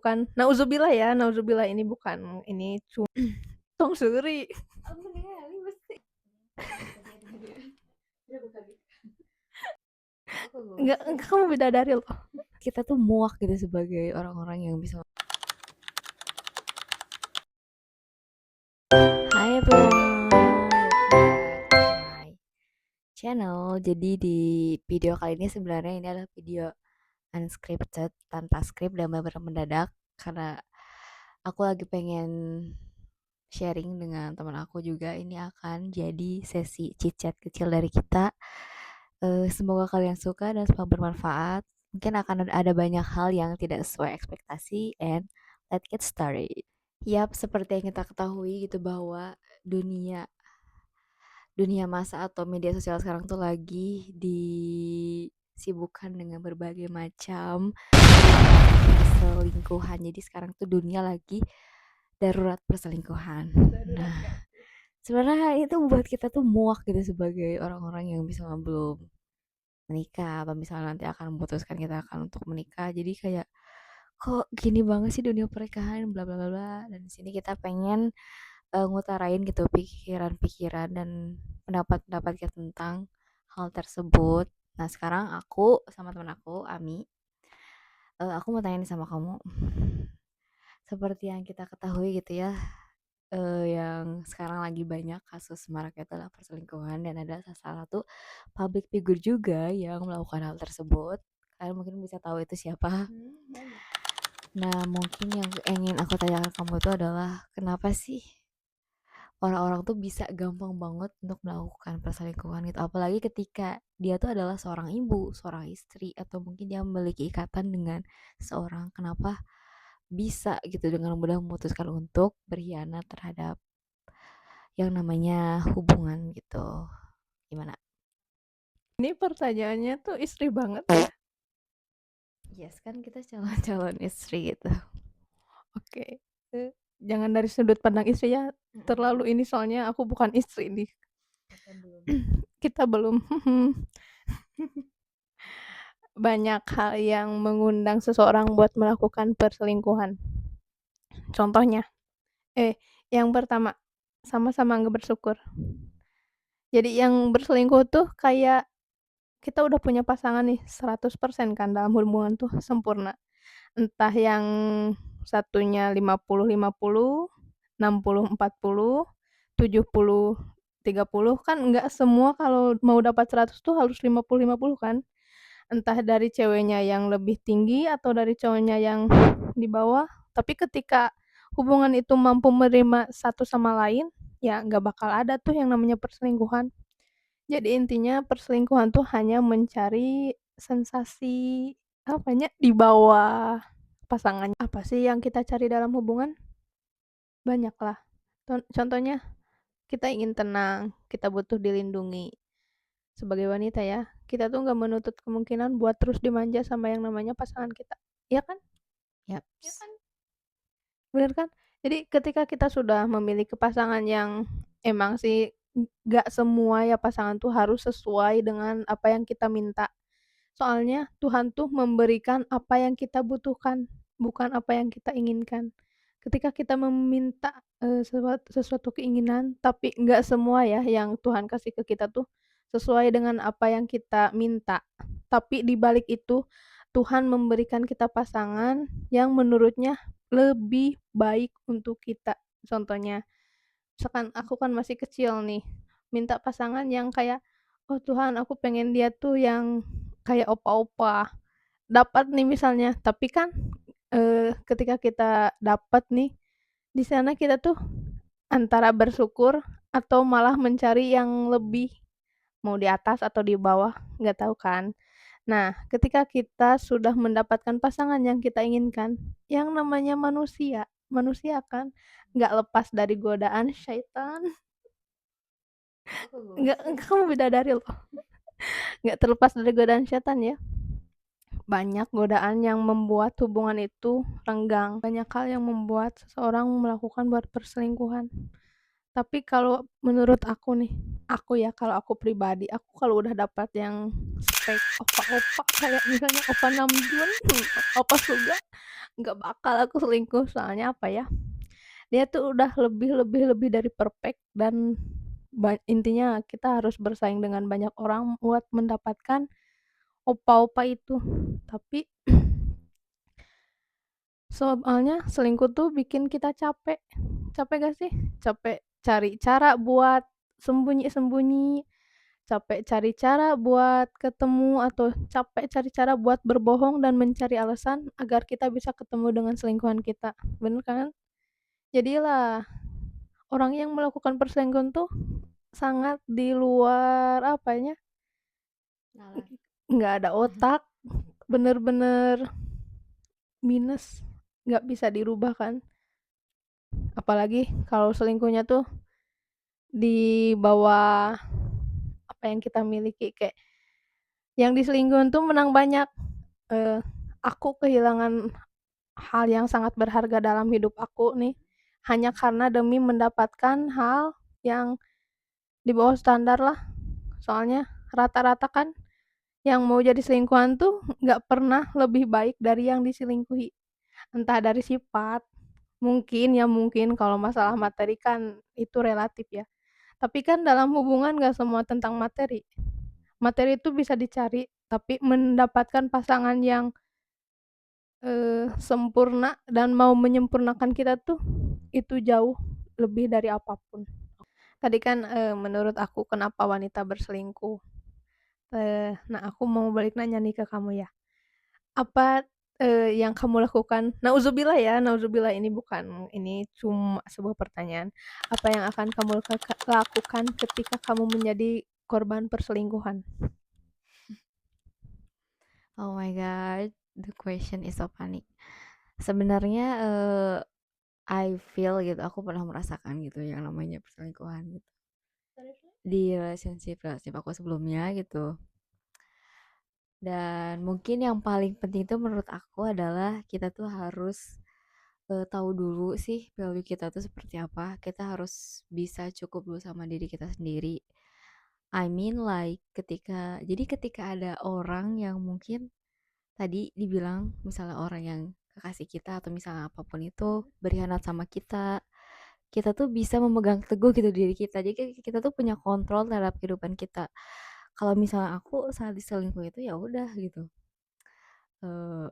Bukan nauzubillah ya, nauzubillah ini bukan ini tong seuri. Enggak kamu bidadari loh. Kita tuh muak gitu sebagai orang-orang yang bisa. Hai everyone, welcome back to my channel. Jadi di video kali ini sebenarnya ini adalah video unscripted, tanpa skrip dan benar-benar mendadak karena aku lagi pengen sharing dengan teman aku juga. Ini akan jadi sesi chit chat kecil dari kita. Semoga kalian suka dan semoga bermanfaat. Mungkin akan ada banyak hal yang tidak sesuai ekspektasi, and let's get started. Yap, seperti yang kita ketahui gitu bahwa dunia dunia masa atau media sosial sekarang tuh lagi disibukkan dengan berbagai macam perselingkuhan. Jadi sekarang tuh dunia lagi darurat perselingkuhan. Nah, sebenarnya itu membuat kita tuh muak gitu sebagai orang-orang yang misalnya belum menikah atau misalnya nanti akan memutuskan kita akan untuk menikah. Jadi kayak kok gini banget sih dunia pernikahan bla bla bla bla. Dan di sini kita pengen ngutarain gitu pikiran-pikiran dan pendapat-pendapat kita tentang hal tersebut. Nah, sekarang aku sama teman aku, Ami, aku mau tanya nih sama kamu. Seperti yang kita ketahui gitu ya, yang sekarang lagi banyak kasus maraknya adalah perselingkuhan dan ada salah satu public figure juga yang melakukan hal tersebut. Kalian mungkin bisa tahu itu siapa. Nah, mungkin yang ingin aku tanyakan kamu itu adalah kenapa sih orang-orang tuh bisa gampang banget untuk melakukan perselingkuhan gitu, apalagi ketika dia tuh adalah seorang ibu, seorang istri, atau mungkin dia memiliki ikatan dengan seorang. Kenapa bisa gitu dengan mudah memutuskan untuk berkhianat terhadap yang namanya hubungan gitu. Gimana? Ini pertanyaannya tuh istri banget ya. Yes, kan kita calon-calon istri gitu. Oke. Jangan dari sudut pandang istri ya. Terlalu ini soalnya aku bukan istri nih. Kita belum. Banyak hal yang mengundang seseorang buat melakukan perselingkuhan. Contohnya, yang pertama, sama-sama nggak bersyukur. Jadi yang berselingkuh tuh kayak kita udah punya pasangan nih 100% kan dalam hubungan tuh sempurna. Entah yang satunya 50-50, 60-40, 70-30 kan enggak semua kalau mau dapat 100 tuh harus 50-50 kan. Entah dari ceweknya yang lebih tinggi atau dari cowoknya yang di bawah. Tapi ketika hubungan itu mampu menerima satu sama lain, ya nggak bakal ada tuh yang namanya perselingkuhan. Jadi intinya perselingkuhan tuh hanya mencari sensasi apanya di bawah pasangannya. Apa sih yang kita cari dalam hubungan? Banyak lah. Contohnya kita ingin tenang, kita butuh dilindungi. Sebagai wanita ya, kita tuh nggak menutup kemungkinan buat terus dimanja sama yang namanya pasangan kita. Iya kan? Yap. Iya kan? Bener kan? Jadi ketika kita sudah memiliki pasangan yang emang sih nggak semua ya pasangan tuh harus sesuai dengan apa yang kita minta. Soalnya Tuhan tuh memberikan apa yang kita butuhkan, bukan apa yang kita inginkan. Ketika kita meminta sesuatu keinginan, tapi nggak semua ya yang Tuhan kasih ke kita tuh sesuai dengan apa yang kita minta. Tapi di balik itu Tuhan memberikan kita pasangan yang menurutnya lebih baik untuk kita. Contohnya, misalkan aku kan masih kecil nih, minta pasangan yang kayak, oh Tuhan aku pengen dia tuh yang kayak opa-opa. Dapat nih misalnya, tapi kan ketika kita dapat nih, di sana kita tuh antara bersyukur atau malah mencari yang lebih, mau di atas atau di bawah, nggak tahu kan. Nah, ketika kita sudah mendapatkan pasangan yang kita inginkan, yang namanya manusia, manusia kan nggak lepas dari godaan syaitan. Nggak kamu bidadari loh. Nggak terlepas dari godaan syaitan ya. Banyak godaan yang membuat hubungan itu renggang. Banyak hal yang membuat seseorang melakukan buat perselingkuhan. Tapi kalau menurut aku nih, aku ya kalau aku pribadi, aku kalau udah dapat yang spek opa-opa kayak misalnya opa Namjoon, opa Suga, nggak bakal aku selingkuh, soalnya apa ya, dia tuh udah lebih lebih lebih dari perfect dan intinya kita harus bersaing dengan banyak orang buat mendapatkan opa-opa itu. Tapi soalnya selingkuh tuh bikin kita capek. Capek gak sih? Capek cari cara buat sembunyi-sembunyi, capek cari cara buat ketemu, atau capek cari cara buat berbohong dan mencari alasan agar kita bisa ketemu dengan selingkuhan kita. Bener kan? Jadilah orang yang melakukan perselingkuhan tuh sangat di luar apanya, Nalar. nggak ada otak, bener-bener minus, nggak bisa dirubah kan. Apalagi kalau selingkuhnya tuh di bawah apa yang kita miliki, kayak yang diselingkuhin tuh menang banyak. Eh, aku kehilangan hal yang sangat berharga dalam hidup aku nih hanya karena demi mendapatkan hal yang di bawah standar lah. Soalnya rata-rata kan yang mau jadi selingkuhan tuh nggak pernah lebih baik dari yang diselingkuhi. Entah dari sifat, mungkin ya mungkin kalau masalah materi kan itu relatif ya. Tapi kan dalam hubungan nggak semua tentang materi. Materi itu bisa dicari, tapi mendapatkan pasangan yang sempurna dan mau menyempurnakan kita tuh itu jauh lebih dari apapun. Tadi kan menurut aku kenapa wanita berselingkuh. Nah aku mau balik nanya nih ke kamu ya. Apa yang kamu lakukan? Nauzubillah ya, nauzubillah, ini cuma sebuah pertanyaan. Apa yang akan kamu lakukan ketika kamu menjadi korban perselingkuhan? Oh my god, the question is so funny. Sebenarnya I feel gitu, aku pernah merasakan gitu yang namanya perselingkuhan gitu di relationship aku sebelumnya gitu. Dan mungkin yang paling penting itu menurut aku adalah kita tuh harus tahu dulu sih value kita tuh seperti apa. Kita harus bisa cukup dulu sama diri kita sendiri. I mean like ketika ada orang yang mungkin tadi dibilang misalnya orang yang kekasih kita atau misalnya apapun itu berkhianat sama kita, kita tuh bisa memegang teguh gitu diri kita. Jadi kita tuh punya kontrol terhadap kehidupan kita. Kalau misalnya aku saat diselingkuh itu ya udah gitu. Eh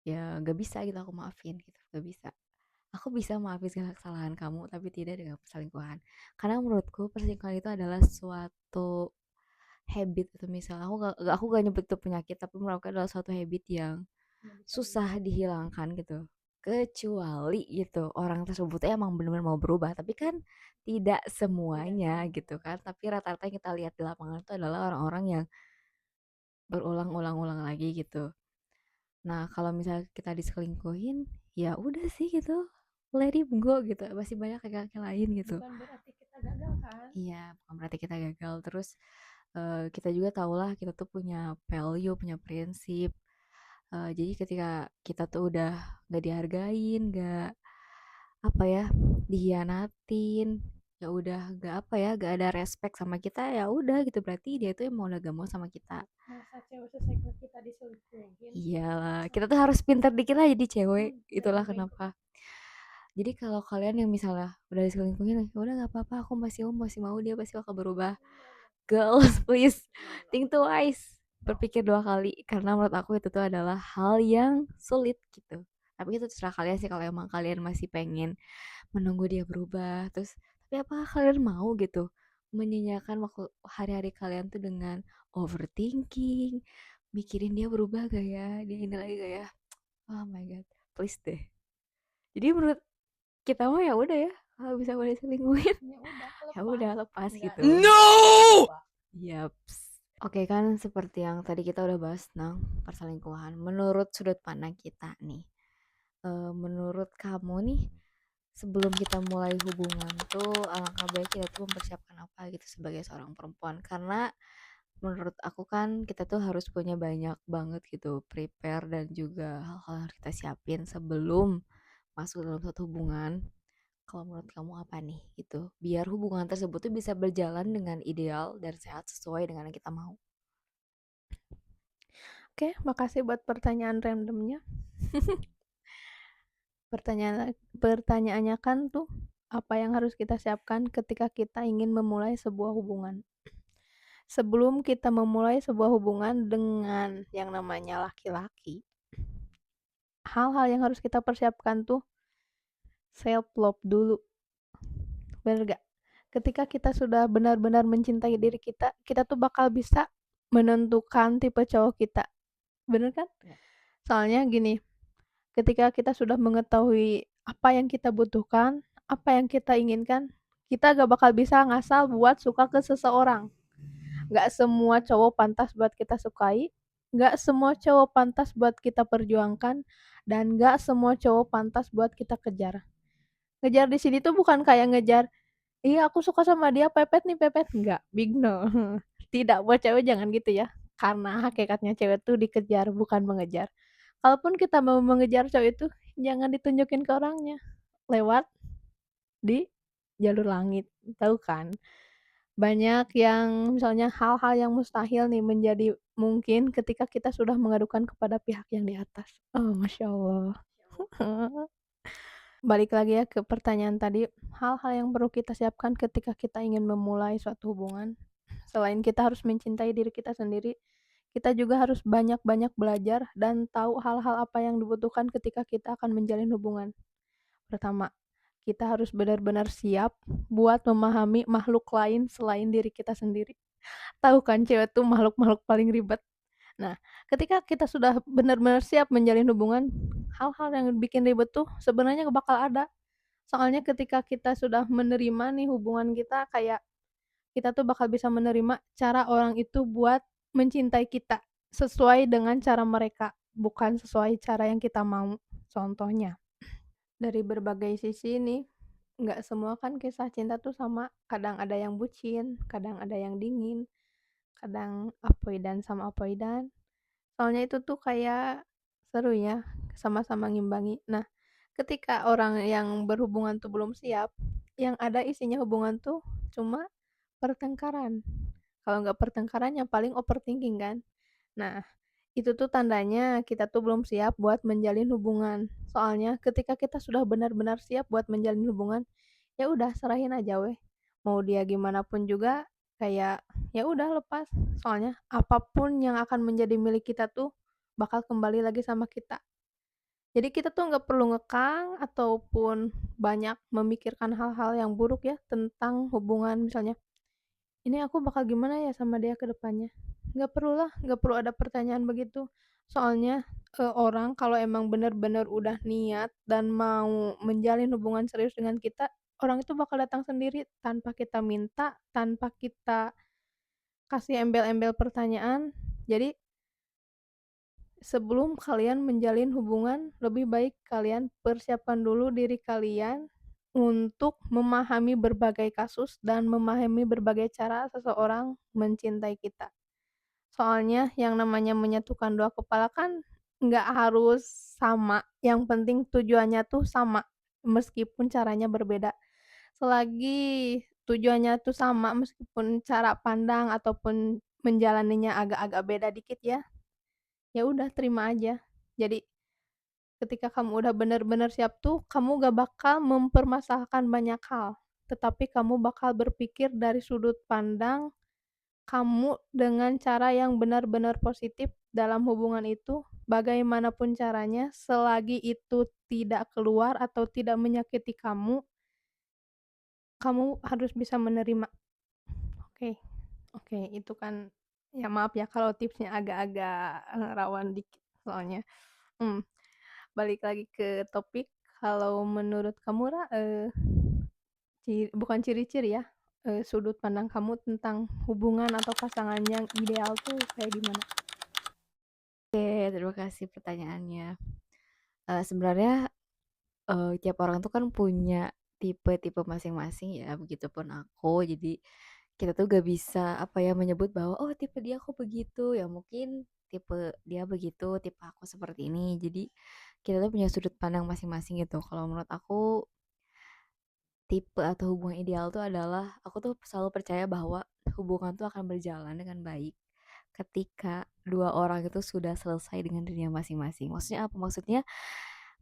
ya gak bisa gitu aku maafin gitu, gak bisa. Aku bisa maafin segala kesalahan kamu tapi tidak dengan perselingkuhan. Karena menurutku perselingkuhan itu adalah suatu habit atau misalnya aku gak nyebut itu penyakit tapi menurut aku adalah suatu habit yang susah dihilangkan gitu, kecuali gitu orang tersebutnya emang benar-benar mau berubah, tapi kan tidak semuanya gitu kan, tapi rata-rata yang kita lihat di lapangan itu adalah orang-orang yang berulang-ulang-ulang lagi gitu. Nah kalau misalnya kita diselingkuhin ya udah sih gitu, let it go gitu, masih banyak laki-laki lain gitu. Bukan berarti kita gagal kan? Iya, bukan berarti kita gagal. Terus kita juga tahulah kita tuh punya value, punya prinsip. Jadi ketika kita tuh udah gak dihargain, gak apa ya, dihianatin, ya udah gak apa ya, gak ada respect sama kita, ya udah gitu berarti dia tuh emang udah gak mau sama kita. Masa cewek sesekle kita diselingkuhin? Iyalah, kita tuh harus pintar dikit lah jadi cewek. Itulah Cewek. kenapa. Jadi kalau kalian yang misalnya udah diselingkuhin, ya udah gak apa-apa, aku masih mau dia pasti bakal berubah. Girls, please think twice, berpikir dua kali, karena menurut aku itu tuh adalah hal yang sulit gitu. Tapi itu terserah kalian sih kalau emang kalian masih pengen menunggu dia berubah. Terus tapi apakah kalian mau gitu menyanyiakan waktu hari-hari kalian tuh dengan overthinking, mikirin dia berubah gak ya, dia ini lagi gak ya? Oh my god, please deh. Jadi menurut kita mah ya udah ya, kalau bisa boleh selingkuhin Ya udah, ya lepas. udah lepas Enggak. gitu. No! Yaps. Oke kan seperti yang tadi kita udah bahas tentang perselingkuhan. Menurut sudut pandang kita nih, menurut kamu nih, sebelum kita mulai hubungan tuh alangkah baik kita tuh mempersiapkan apa gitu sebagai seorang perempuan. Karena menurut aku kan kita tuh harus punya banyak banget gitu prepare dan juga hal-hal yang harus kita siapin sebelum masuk dalam satu hubungan. Kalau menurut kamu apa nih gitu? Biar hubungan tersebut tuh bisa berjalan dengan ideal dan sehat sesuai dengan yang kita mau. Oke, makasih buat pertanyaan randomnya. Pertanyaannya kan tuh, apa yang harus kita siapkan ketika kita ingin memulai sebuah hubungan. Sebelum kita memulai sebuah hubungan dengan yang namanya laki-laki, hal-hal yang harus kita persiapkan tuh self love dulu, bener gak? Ketika kita sudah benar-benar mencintai diri kita, kita tuh bakal bisa menentukan tipe cowok kita, bener kan? Ya. Soalnya gini, ketika kita sudah mengetahui apa yang kita butuhkan, apa yang kita inginkan, kita gak bakal bisa ngasal buat suka ke seseorang. Gak semua cowok pantas buat kita sukai, gak semua cowok pantas buat kita perjuangkan, dan gak semua cowok pantas buat kita kejar. Ngejar di sini tuh bukan kayak ngejar, iya aku suka sama dia, pepet nih pepet, enggak, big no. Tidak, buat cewek jangan gitu ya. Karena hakikatnya cewek tuh dikejar, bukan mengejar. Kalaupun kita mau mengejar cowok itu, jangan ditunjukin ke orangnya, lewat di jalur langit, tahu kan? Banyak yang misalnya hal-hal yang mustahil nih menjadi mungkin ketika kita sudah mengadukan kepada pihak yang di atas. Oh, Masya Allah. Balik lagi ya ke pertanyaan tadi, hal-hal yang perlu kita siapkan ketika kita ingin memulai suatu hubungan. Selain kita harus mencintai diri kita sendiri, kita juga harus banyak-banyak belajar dan tahu hal-hal apa yang dibutuhkan ketika kita akan menjalin hubungan. Pertama, kita harus benar-benar siap buat memahami makhluk lain selain diri kita sendiri. Tahu kan cewek tuh makhluk-makhluk paling ribet. Nah, ketika kita sudah benar-benar siap menjalin hubungan, hal-hal yang bikin ribet tuh sebenarnya gak bakal ada. Soalnya ketika kita sudah menerima nih hubungan kita, kayak kita tuh bakal bisa menerima cara orang itu buat mencintai kita sesuai dengan cara mereka, bukan sesuai cara yang kita mau. Contohnya, dari berbagai sisi nih, nggak semua kan kisah cinta tuh sama. Kadang ada yang bucin, kadang ada yang dingin, kadang apoy dan sama apoy dan. Soalnya itu tuh kayak seru ya, sama-sama ngimbangi. Nah, ketika orang yang berhubungan tuh belum siap, yang ada isinya hubungan tuh cuma pertengkaran. Kalau nggak pertengkaran yang paling overthinking kan. Nah, itu tuh tandanya kita tuh belum siap buat menjalin hubungan. Soalnya ketika kita sudah benar-benar siap buat menjalin hubungan, ya udah serahin aja weh. Mau dia gimana pun juga kayak ya udah lepas. Soalnya apapun yang akan menjadi milik kita tuh bakal kembali lagi sama kita. Jadi kita tuh nggak perlu ngekang ataupun banyak memikirkan hal-hal yang buruk ya tentang hubungan misalnya, ini aku bakal gimana ya sama dia ke depannya? Nggak perlu lah, nggak perlu ada pertanyaan begitu. Soalnya, orang kalau emang bener-bener udah niat dan mau menjalin hubungan serius dengan kita, orang itu bakal datang sendiri tanpa kita minta, tanpa kita kasih embel-embel pertanyaan. Jadi, sebelum kalian menjalin hubungan, lebih baik kalian persiapkan dulu diri kalian untuk memahami berbagai kasus dan memahami berbagai cara seseorang mencintai kita. Soalnya yang namanya menyatukan dua kepala kan nggak harus sama, yang penting tujuannya tuh sama, meskipun caranya berbeda. Selagi tujuannya tuh sama, meskipun cara pandang ataupun menjalaninya agak-agak beda dikit ya, ya udah terima aja. Jadi ketika kamu udah benar-benar siap tuh, kamu gak bakal mempermasalahkan banyak hal, tetapi kamu bakal berpikir dari sudut pandang kamu dengan cara yang benar-benar positif dalam hubungan itu, bagaimanapun caranya, selagi itu tidak keluar atau tidak menyakiti kamu, kamu harus bisa menerima. Oke, oke, itu kan ya maaf ya kalau tipsnya agak-agak rawan dikit soalnya. Hmm, balik lagi ke topik, kalau menurut kamu Ra, bukan ciri-ciri ya, sudut pandang kamu tentang hubungan atau pasangan yang ideal tuh kayak gimana? Oke, terima kasih pertanyaannya. Sebenarnya tiap orang tuh kan punya tipe-tipe masing-masing ya, begitupun aku. Jadi kita tuh gak bisa apa ya menyebut bahwa oh tipe dia aku begitu, ya mungkin tipe dia begitu, tipe aku seperti ini. Jadi kita tuh punya sudut pandang masing-masing gitu. Kalau menurut aku tipe atau hubungan ideal tuh adalah aku tuh selalu percaya bahwa hubungan tuh akan berjalan dengan baik ketika dua orang itu sudah selesai dengan dirinya masing-masing. Maksudnya apa? Maksudnya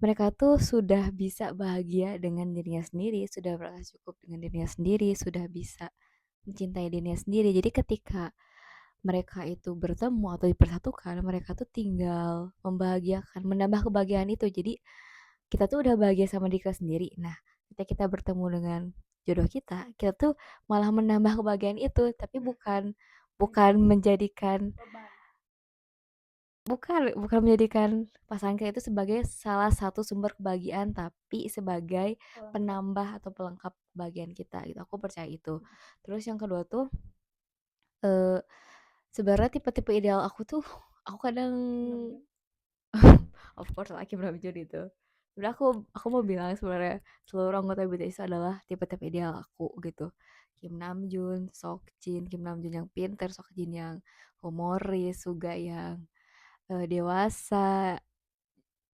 mereka tuh sudah bisa bahagia dengan dirinya sendiri, sudah merasa cukup dengan dirinya sendiri, sudah bisa mencintai dirinya sendiri. Jadi ketika mereka itu bertemu atau dipersatukan, mereka tuh tinggal membahagiakan, menambah kebahagiaan itu. Jadi kita tuh udah bahagia sama diri kita sendiri. Nah, ketika kita bertemu dengan jodoh kita tuh malah menambah kebahagiaan itu, tapi bukan bukan menjadikan bukan bukan menjadikan pasangan kita itu sebagai salah satu sumber kebahagiaan, tapi sebagai penambah atau pelengkap kebahagiaan kita gitu. Aku percaya itu. Terus yang kedua tuh eh sebenarnya tipe-tipe ideal aku tuh aku kadang of course laki Bramjun itu. Sebenarnya aku mau bilang sebenarnya seluruh anggota BTS itu adalah tipe-tipe ideal aku gitu. Kim Namjoon, Seokjin, Kim Namjoon yang pinter, Seokjin yang humoris, Suga yang dewasa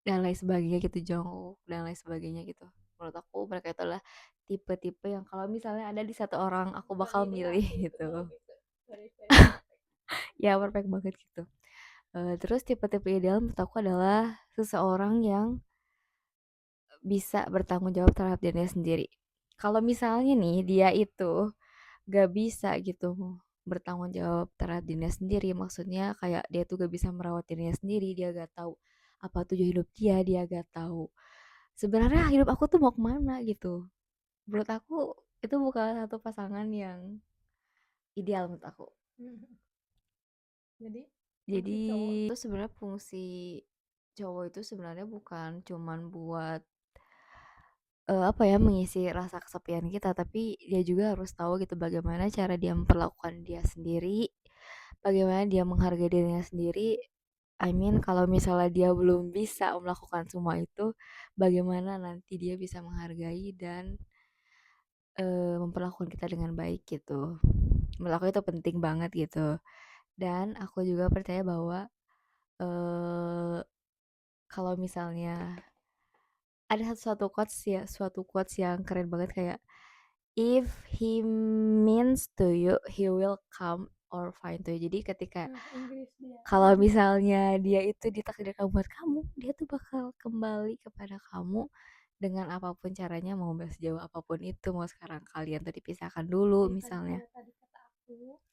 dan lain sebagainya gitu, Jungkook dan lain sebagainya gitu. Menurut aku mereka itu adalah tipe-tipe yang kalau misalnya ada di satu orang aku bakal milih gitu. Ya perfect banget gitu. Terus tipe-tipe ideal menurut aku adalah seseorang yang bisa bertanggung jawab terhadap dirinya sendiri. Kalau misalnya nih dia itu gak bisa gitu bertanggung jawab terhadap dirinya sendiri, maksudnya kayak dia tuh gak bisa merawat dirinya sendiri, dia gak tahu apa tujuan hidup dia gak tahu sebenarnya hidup aku tuh mau kemana gitu. Menurut aku itu bukan satu pasangan yang ideal menurut aku. Jadi Jadi itu sebenarnya fungsi cowok itu sebenarnya bukan cuman buat apa ya, mengisi rasa kesepian kita, tapi dia juga harus tahu gitu bagaimana cara dia memperlakukan dia sendiri, bagaimana dia menghargai dirinya sendiri. I mean kalau misalnya dia belum bisa melakukan semua itu, bagaimana nanti dia bisa menghargai dan memperlakukan kita dengan baik gitu. Menurut aku itu penting banget gitu. Dan aku juga percaya bahwa eh kalau misalnya ada suatu quotes yang keren banget kayak if he means to you he will come or find to you. Jadi ketika kalau misalnya dia itu ditakdirkan buat kamu, dia tuh bakal kembali kepada kamu dengan apapun caranya, mau sejauh apapun itu, mau sekarang kalian tuh dipisahkan dulu misalnya.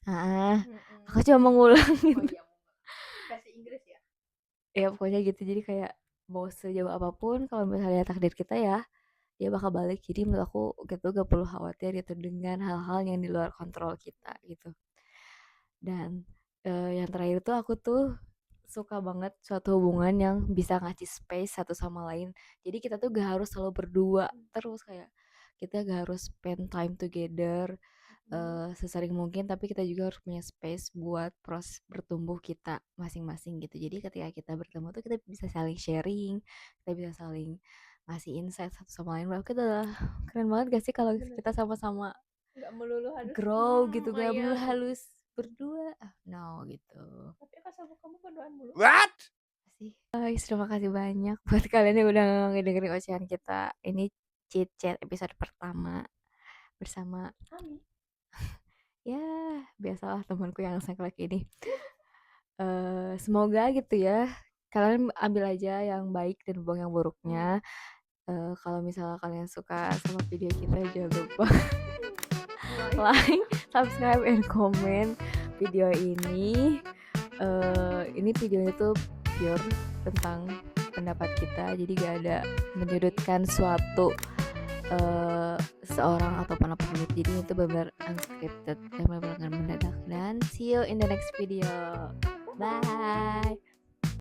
Ah, aku cuma mengulang gitu. Ya pokoknya gitu, jadi kayak mau sejauh apapun kalau misalnya takdir kita ya dia bakal balik. Jadi menurut aku gitu gak perlu khawatir gitu dengan hal-hal yang di luar kontrol kita gitu. Dan yang terakhir tuh aku tuh suka banget suatu hubungan yang bisa ngasih space satu sama lain. Jadi kita tuh gak harus selalu berdua terus, kayak kita gak harus spend time together sesering mungkin, tapi kita juga harus punya space buat proses bertumbuh kita masing-masing gitu. Jadi ketika kita bertemu tuh kita bisa saling sharing, kita bisa saling ngasih insight satu sama lain. Bahwa kita udah keren banget gak sih kalau kita sama-sama nggak melulu harus grow gitu, gak iya, perlu halus berdua. No gitu. tapi kan sama kamu berdoa mulu Sih. Guys, terima kasih banyak buat kalian yang udah ngedengerin ocehan kita. Ini chit chat episode pertama bersama kami. ya biasalah temanku yang laki ini. Semoga gitu ya kalian ambil aja yang baik dan buang yang buruknya. Kalau misalnya kalian suka sama video kita, jangan lupa like, subscribe, and comment video ini. Ini videonya tuh pure tentang pendapat kita, jadi gak ada menyudutkan suatu seorang ataupun apapun itu. Jadi itu benar-benar unscripted dan benar-benar mendadak. Dan see you in the next video. Bye.